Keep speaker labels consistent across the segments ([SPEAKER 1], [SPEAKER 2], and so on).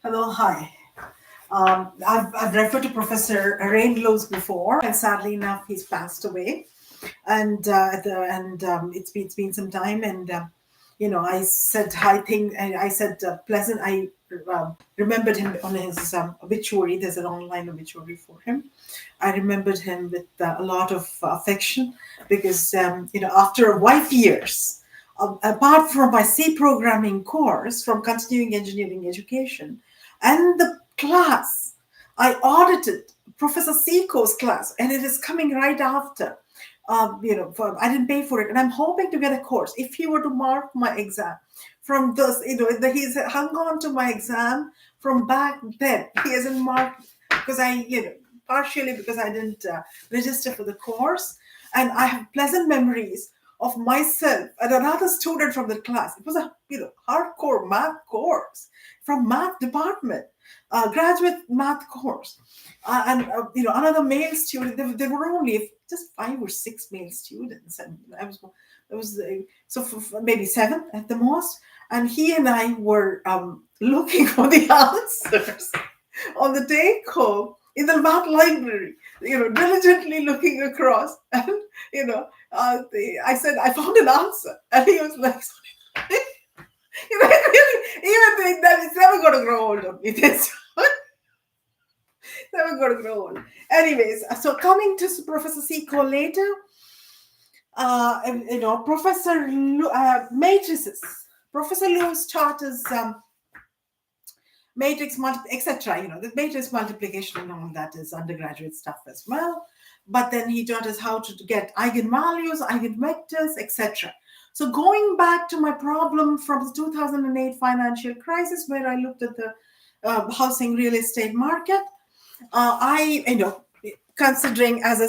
[SPEAKER 1] Hello, hi. I've referred to Professor Luus before, and sadly enough, he's passed away. And it's been some time, and I said I said pleasant. I remembered him on his obituary. There's an online obituary for him. I remembered him with a lot of affection because after 5 years. Apart from my C programming course from continuing engineering education and the class, I audited Professor Seco's class, and it is coming right after. I didn't pay for it, and I'm hoping to get a course. If he were to mark my exam from this, he's hung on to my exam from back then. He hasn't marked because partially because I didn't register for the course, and I have pleasant memories of myself and another student from the class. It was a hardcore math course from math department, graduate math course, and another male student. There were only just 5 or 6 male students, and maybe 7 at the most. And he and I were looking for the answers on the take home in the math library, diligently looking across. And, I said, I found an answer. And he was like, really, even think that it's never going to grow old on me. This never going to grow old. Anyways, so coming to Professor Seco later, Professor matrices. Professor Lewis taught us matrix etc. The matrix multiplication and all that is undergraduate stuff as well. But then he taught us how to get eigenvalues, eigenvectors, etc. So going back to my problem from the 2008 financial crisis, where I looked at the housing real estate market, considering as a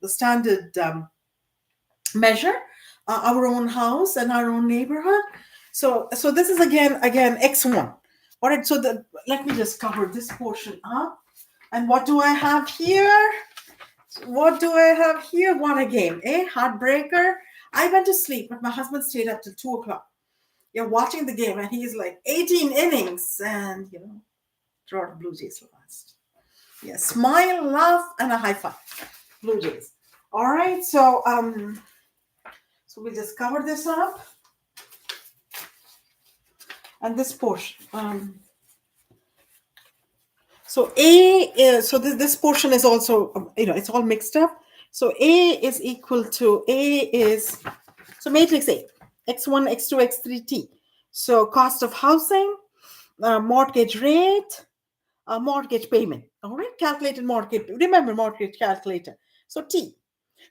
[SPEAKER 1] standard measure our own house and our own neighborhood. So this is again X1. All right. So let me just cover this portion up. And what do I have here? What a game, eh? Heartbreaker. I went to sleep, but my husband stayed up till 2 o'clock. You're watching the game, and he's like 18 innings, and Toronto Blue Jays lost. Yeah, smile, laugh, and a high five. Blue Jays. All right. So we'll just cover this up. And this portion. So this portion is also, it's all mixed up. So A is equal to matrix A, X1, X2, X3, T. So cost of housing, mortgage rate, mortgage payment. All right, calculated mortgage. Remember mortgage calculator. So T.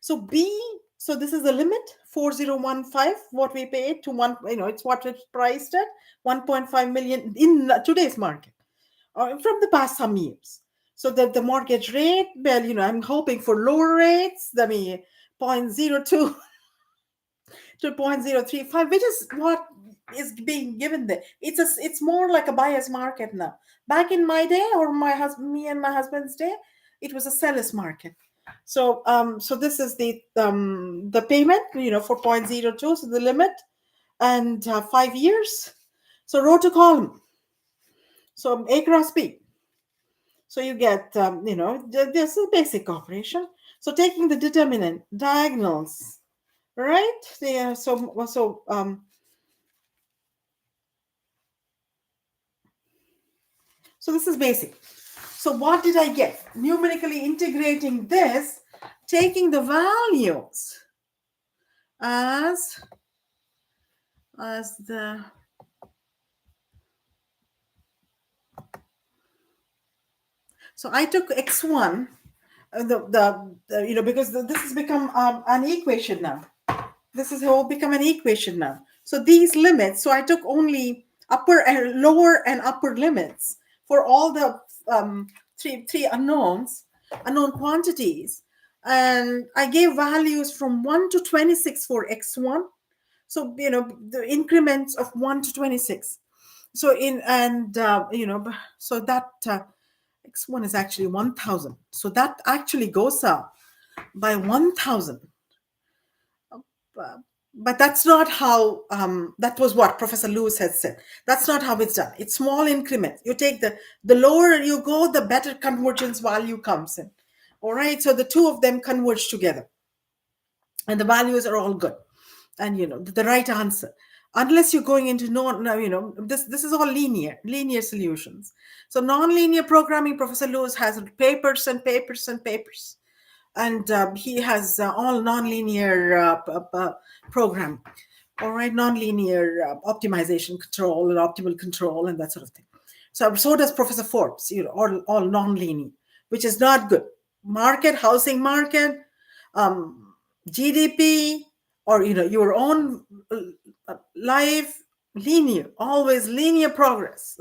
[SPEAKER 1] So B, so this is the limit, 4015, what we paid to one, it's what it's priced at, 1.5 million in today's market, from the past some years. So the mortgage rate, well, I'm hoping for lower rates, 0.02 to 0.035, which is what is being given there. It's more like a buyer's market now. Back in my day, or me and my husband's day, it was a seller's market. So this is the payment, for 0.02, so the limit, and 5 years. So row to column. So A cross B. So you get, this is basic operation. So taking the determinant, diagonals, right? Yeah. So this is basic. So what did I get? Numerically integrating this, taking the values as the so I took X1, because this has become an equation now. This has all become an equation now. So these limits, so I took only lower and upper limits for all the three unknown quantities, and I gave values from 1 to 26 for X1. So the increments of 1 to 26. So so that X1 is actually 1,000. So that actually goes up by 1,000. But that's not how, that was what Professor Lewis had said. That's not how it's done. It's small increments. You take the lower you go, the better convergence value comes in. All right. So the two of them converge together and the values are all good. And, the right answer. Unless you're going into no, this is all linear solutions. So nonlinear programming, Professor Lewis has papers and papers and papers. And he has all nonlinear programming. All right, nonlinear optimization control and optimal control and that sort of thing. So does Professor Forbes, all nonlinear, which is not good. Market, housing market, um, GDP, or your own life, linear, always linear progress.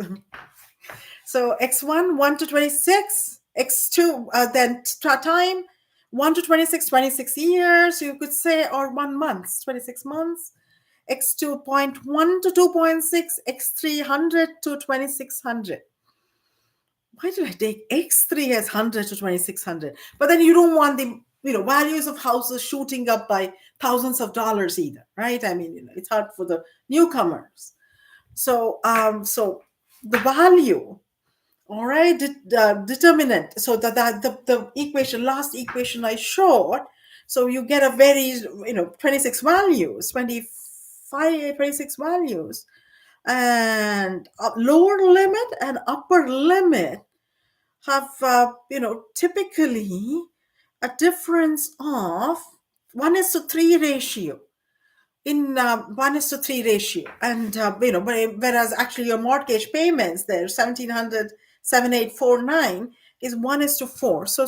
[SPEAKER 1] So x1, 1 to 26, x2, then time, 1 to 26, 26 years, you could say, or 1 month, 26 months, x2.1 to 2.6, x300 to 2600. Why did I take x3 as 100 to 2600? But then you don't want the values of houses shooting up by thousands of dollars either, right? I mean, it's hard for the newcomers. So the value, all right, determinant. So the equation, last equation I showed. So you get a very 26 values, 25, 26 values, and lower limit and upper limit have typically a difference of 1:3 ratio. In 1:3 ratio, and whereas actually your mortgage payments there 1700 7849 is 1:4, so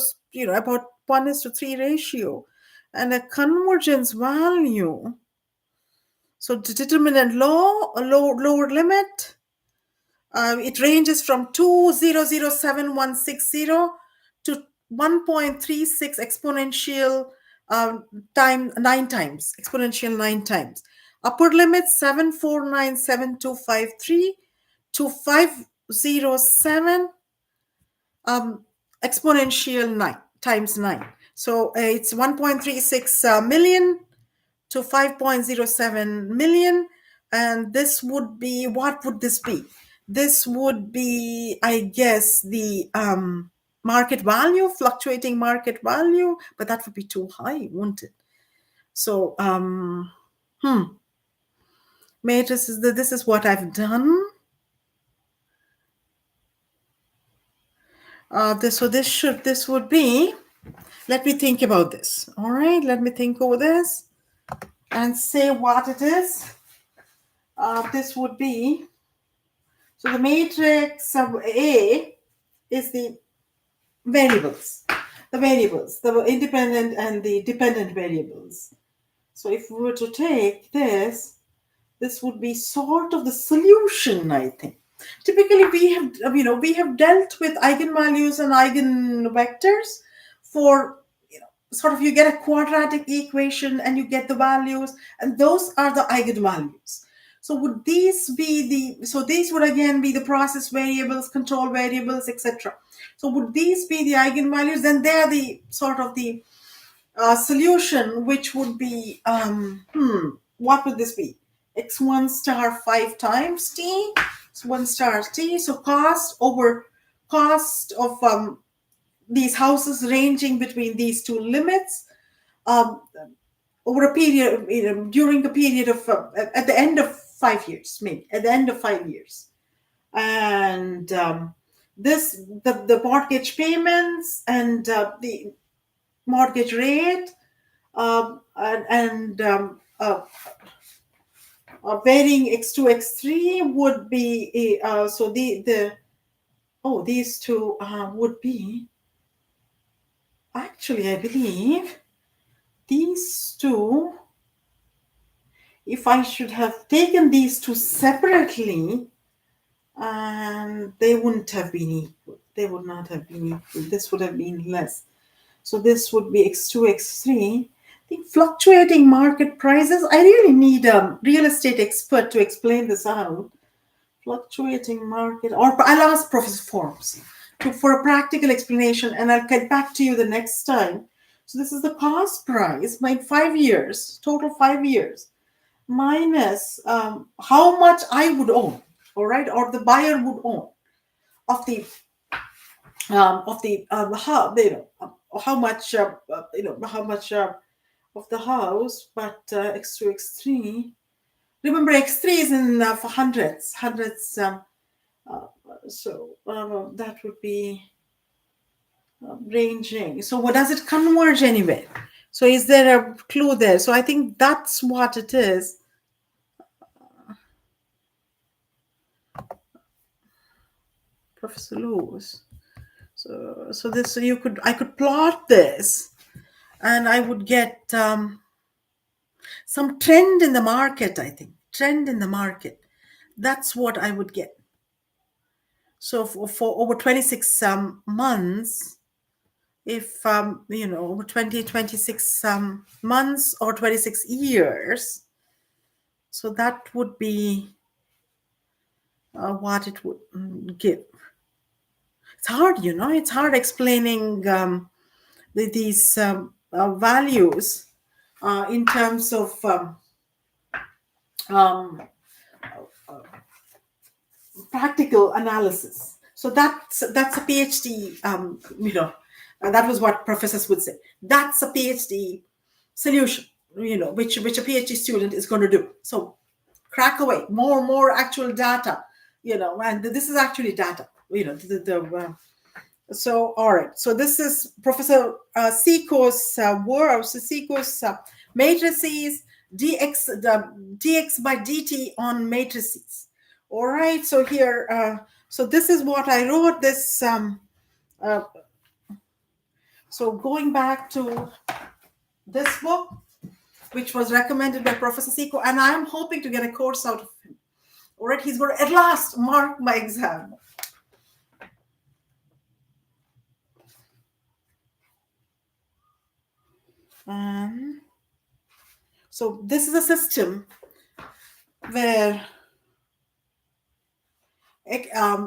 [SPEAKER 1] about 1:3 ratio, and a convergence value. So the determinant lower limit, it ranges from 2007160 to 1.36 exponential, time 9 times, exponential 9 times. Upper limit 7497253 to 507, exponential 9 times 9. So it's 1.36 million to 5.07 million. And this would be, what would this be? This would be, I guess, the market value, fluctuating market value, but that would be too high, wouldn't it? So matrix this is what I've done. This would be, let me think about this. All right, let me think over this and say what it is. This would be, so the matrix of A is the variables, the independent and the dependent variables. So if we were to take this would be sort of the solution, I think. Typically, we have dealt with eigenvalues and eigenvectors for, sort of, you get a quadratic equation and you get the values, and those are the eigenvalues. So would these be these would again be the process variables, control variables, etc. So would these be the eigenvalues? Then they're the sort of the solution, which would be, what would this be? X1 star 5 times t, so 1 star t. So cost over cost of these houses ranging between these two limits, over a period, during the period of at the end of 5 years, maybe at the end of 5 years. And the mortgage payments and the mortgage rate, and varying x2 x3 would be, so these two would be, actually I believe these two, if I should have taken these two separately, and they wouldn't have been equal. They would not have been equal. This would have been less. So this would be x2 x3. I think fluctuating market prices, I really need a real estate expert to explain this out. Fluctuating market, or I'll ask Professor Forbes for a practical explanation, and I'll get back to you the next time. So this is the cost price by 5 years, total 5 years. minus how much I would own, all right, or the buyer would own of the how, how much how much of the house, but x2 x3. Remember, x3 is in for hundreds. Uh, so that would be ranging. So what does it converge anyway? So is there a clue there? So I think that's what it is. Professor Lewis. So this, so you could, I could plot this, and I would get some trend in the market. I think trend in the market. That's what I would get. So for over 26 months, if over 26 months or 26 years, so that would be what it would give. It's hard, it's hard explaining these values in terms of um, practical analysis. So that's a PhD. That was what professors would say. That's a PhD solution. Which a PhD student is going to do. So crack away more actual data. And this is actually data. So all right. So this is Professor Seco's work. So Seco's matrices dx by dt on matrices. All right. So here, so this is what I wrote. This. Uh, so going back to this book, which was recommended by Professor Seco, and I am hoping to get a course out of him. All right. He's going to at last mark my exam. So this is a system where dx1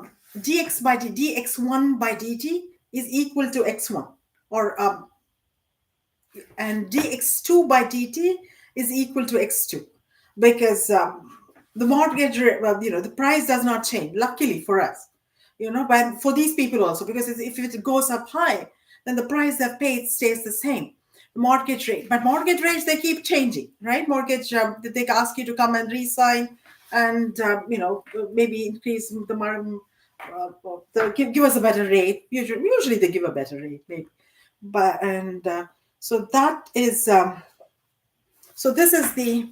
[SPEAKER 1] by dt is equal to x1, or and dx2 by dt is equal to x2, because the mortgage rate, the price does not change, luckily for us, but for these people also, because if it goes up high, then the price they've paid stays the same. Mortgage rate, but mortgage rates, they keep changing, right? Mortgage, they ask you to come and re-sign, and maybe increase the margin, give us a better rate. Usually they give a better rate, maybe. But and so that is so this is the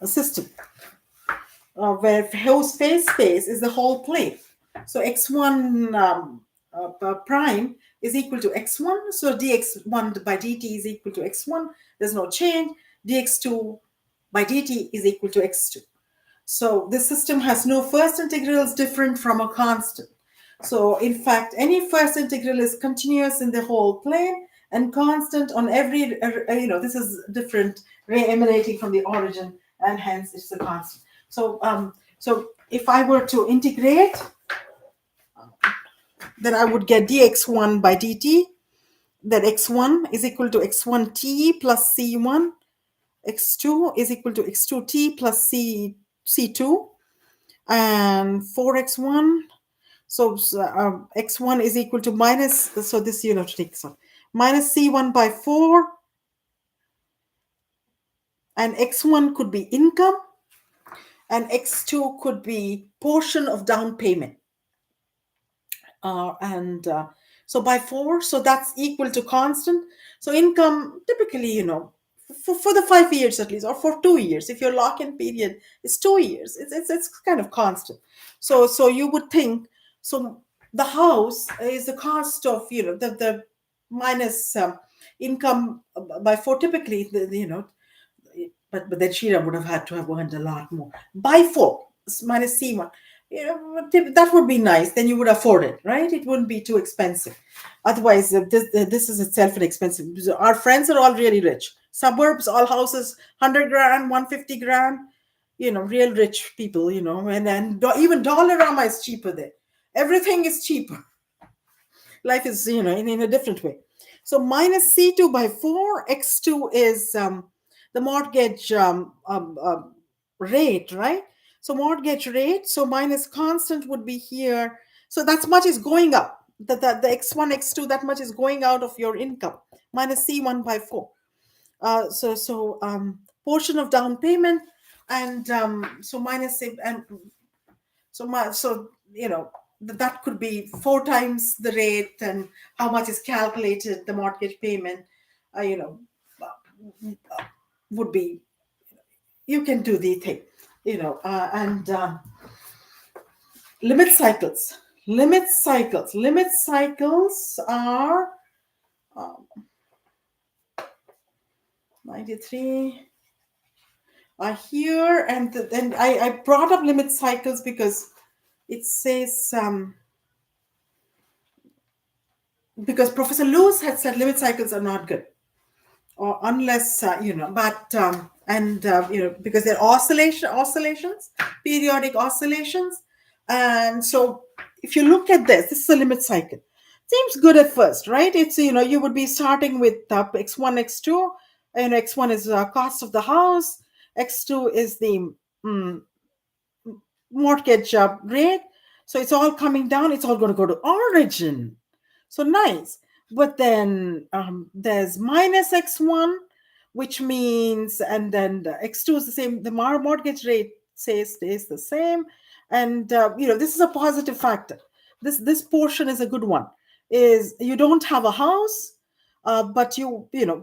[SPEAKER 1] system where house space is the whole plane. So x1 prime is equal to x1. So dx1 by dt is equal to x1. There's no change. Dx2 by dt is equal to x2. So this system has no first integrals different from a constant. So in fact, any first integral is continuous in the whole plane and constant on every, this is different ray emanating from the origin, and hence it's a constant. So if I were to integrate, then I would get dx1 by dt, that x1 is equal to x1t plus c1, x2 is equal to x2t plus c2, and 4x1. So x1 is equal to minus, so this you have to take some, minus c1 by 4, and x1 could be income, and x2 could be portion of down payment. And so by 4, so that's equal to constant. So income typically, for the 5 years at least, or for 2 years, if your lock-in period is 2 years, it's kind of constant. So you would think, so the house is the cost of, the minus income by 4, typically, but then Shira would have had to have earned a lot more. By 4 minus C1, that would be nice. Then you would afford it, right? It wouldn't be too expensive. Otherwise, this is itself an expensive. Our friends are all really rich. Suburbs, all houses, 100 grand, 150 grand. Real rich people. And then even Dollarama is cheaper there. Everything is cheaper. Life is, in a different way. So minus C2 by 4, X2 is the mortgage rate, right? So mortgage rate, so minus constant would be here. So that much is going up. The X1, X2, that much is going out of your income. Minus C1 by 4. Portion of down payment, and so minus it, and so that could be 4 times the rate, and how much is calculated the mortgage payment, uh, you know would be, you can do the thing, and limit cycles. Limit cycles are 93 are here, and then I brought up limit cycles because it says because Professor Luus had said limit cycles are not good, or unless but and because they're oscillations, periodic oscillations. And so if you look at this is a limit cycle. Seems good at first, right? It's, you would be starting with x1, x2, and x1 is cost of the house, x2 is the mm, mortgage rate. So it's all coming down, it's all going to go to origin. So nice. But then there's minus x1, which means, and then the x2 is the same, the mortgage rate stays the same. And this is a positive factor. This portion is a good one. Is you don't have a house, but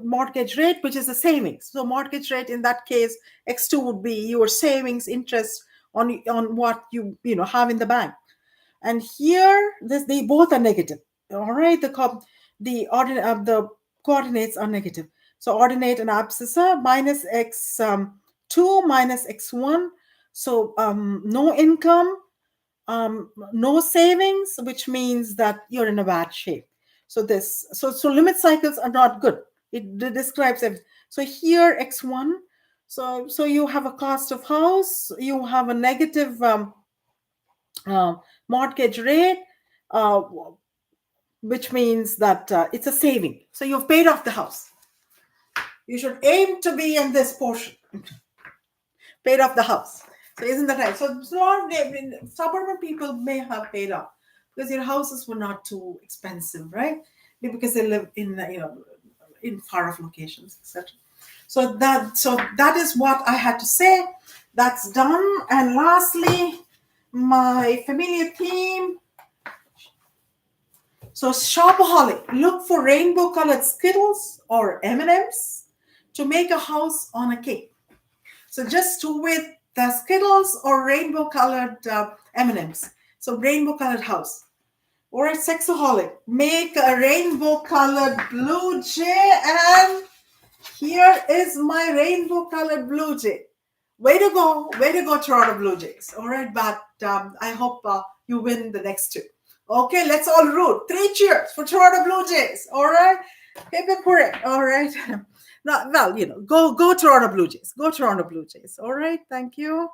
[SPEAKER 1] mortgage rate, which is a savings. So mortgage rate in that case, x2 would be your savings interest on what you have in the bank. And here they both are negative. All right, the coordinates are negative. So ordinate and abscissa, minus x2 minus x1. So no income, no savings, which means that you're in a bad shape. So limit cycles are not good. It describes it. So here x1, so you have a cost of house, you have a negative mortgage rate, which means that it's a saving. So you've paid off the house. You should aim to be in this portion. Paid off the house. So isn't that right? So suburban people may have paid off because your houses were not too expensive, right? Because they live in in far off locations, etc. So that is what I had to say. That's done. And lastly, my familiar theme. So shopaholic, look for rainbow colored Skittles or M&Ms to make a house on a cake. So just with the Skittles or rainbow colored M&Ms. So rainbow colored house. Or a sexaholic, make a rainbow colored blue jay, and here is my rainbow colored blue jay. Way to go, Toronto Blue Jays. All right, but I hope you win the next two. Okay, let's all root. 3 cheers for Toronto Blue Jays. All right, hip hip hooray. All right. Go Toronto Blue Jays. Go Toronto Blue Jays. All right, thank you.